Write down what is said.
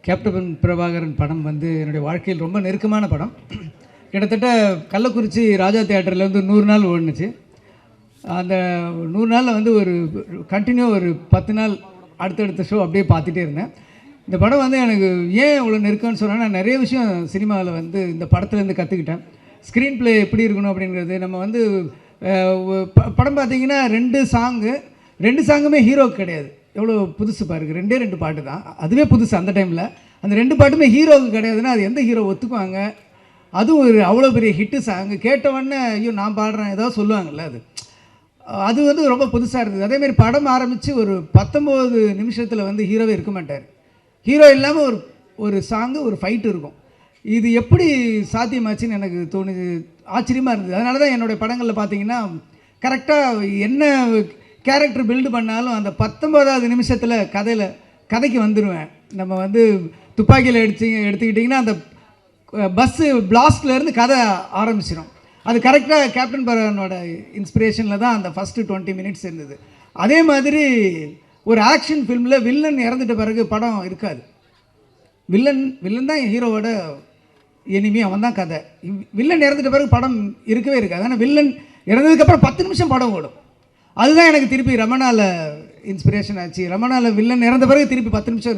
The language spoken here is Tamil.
கேப்டன் பிரபாகரன் படம் வந்து என்னுடைய வாழ்க்கையில் ரொம்ப நெருக்கமான படம். கிட்டத்தட்ட கள்ளக்குறிச்சி ராஜா தியேட்டரில் வந்து 100 நாள் ஓடுனுச்சு. அந்த 100 நாளில் வந்து ஒரு கண்டினியூ ஒரு 10 நாள் அடுத்தடுத்த ஷோ அப்படியே பார்த்துட்டே இருந்தேன். இந்த படம் வந்து எனக்கு ஏன் இவ்வளோ நெருக்கம்னு சொன்னால், நான் நிறைய விஷயம் சினிமாவில் வந்து இந்த படத்துலேருந்து கற்றுக்கிட்டேன். ஸ்க்ரீன் ப்ளே எப்படி இருக்கணும் அப்படிங்கிறது. நம்ம வந்து படம் பார்த்திங்கன்னா 2 சாங்குமே ஹீரோக்கு கிடையாது. எவ்வளோ புதுசு பாருங்க, 2 பாட்டு தான், அதுவே புதுசு அந்த டைமில். அந்த 2 பாட்டுமே ஹீரோவுக்கு கிடையாதுன்னா அது எந்த ஹீரோ ஒத்துக்குவாங்க? அதுவும் ஒரு அவ்வளோ பெரிய ஹிட்டு சாங்கு. கேட்டவொடனே ஐயோ நான் பாடுறேன் ஏதாவது சொல்லுவாங்கள்ல, அது வந்து ரொம்ப புதுசாக இருந்தது. அதேமாதிரி படம் ஆரம்பித்து ஒரு 19 நிமிஷத்தில் வந்து ஹீரோவே இருக்க மாட்டார். ஹீரோ இல்லாமல் ஒரு சாங்கு, ஒரு ஃபைட்டு இருக்கும். இது எப்படி சாத்தியமாச்சுன்னு எனக்கு தோணுது, ஆச்சரியமாக இருந்தது. அதனால தான் என்னுடைய படங்களில் பார்த்தீங்கன்னா கரெக்டாக என்ன கேரக்டர் பில்டு பண்ணாலும் அந்த 19வது நிமிஷத்தில் கதைக்கு வந்துடுவேன். நம்ம வந்து துப்பாக்கியில் எடுத்துக்கிட்டிங்கன்னா அந்த பஸ்ஸு பிளாஸ்ட்லேருந்து கதை ஆரம்பிச்சிடும். அது கரெக்டாக கேப்டன் பிரபாகரனோட இன்ஸ்பிரேஷனில் தான் அந்த ஃபஸ்ட்டு 20 மினிட்ஸ் இருந்தது. அதே மாதிரி ஒரு ஆக்ஷன் ஃபில்மில் வில்லன் இறந்துட்ட பிறகு படம் இருக்காது. வில்லன் தான் ஹீரோவோட எனிமி, அவன் தான் கதை. வில்லன் இறந்துட்ட பிறகு படம் இருக்கவே இருக்காது. ஆனால் வில்லன் இறந்ததுக்கப்புறம் 10 நிமிஷம் படம் ஓடும். அதுதான் எனக்கு திருப்பி ரமணாவில் இன்ஸ்பிரேஷன் ஆச்சு. ரமணாவில் வில்லன் இறந்த பிறகு திருப்பி 10 நிமிஷம் இருந்துச்சு.